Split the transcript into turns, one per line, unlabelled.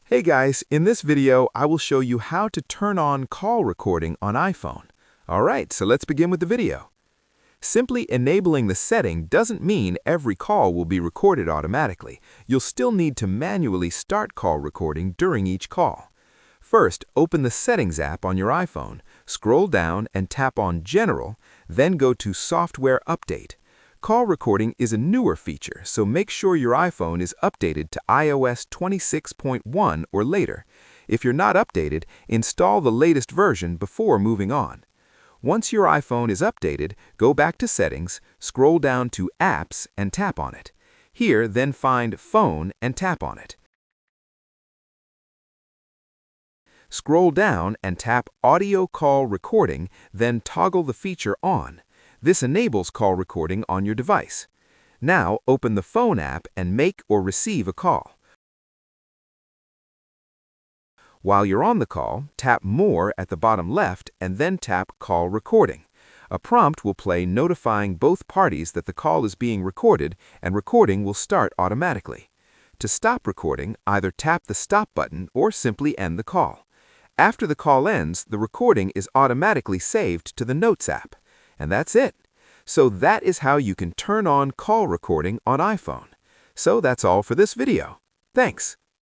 Hey guys, in this video, I will show you how to turn on call recording on iPhone. Alright, so let's begin with the video. Simply enabling the setting doesn't mean every call will be recorded automatically. You'll still need to manually start call recording during each call. First, open the Settings app on your iPhone, scroll down and tap on General, then go to Software Update. Call recording is a newer feature, so make sure your iPhone is updated to iOS 26.1 or later. If you're not updated, install the latest version before moving on. Once your iPhone is updated, go back to Settings, scroll down to Apps and tap on it. Here, then find Phone and tap on it. Scroll down and tap Audio Call Recording, then toggle the feature on. This enables call recording on your device. Now, open the Phone app and make or receive a call. While you're on the call, tap More at the bottom left and then tap Call Recording. A prompt will play notifying both parties that the call is being recorded, and recording will start automatically. To stop recording, either tap the Stop button or simply end the call. After the call ends, the recording is automatically saved to the Notes app. And that's it. So that is how you can turn on call recording on iPhone. So that's all for this video. Thanks.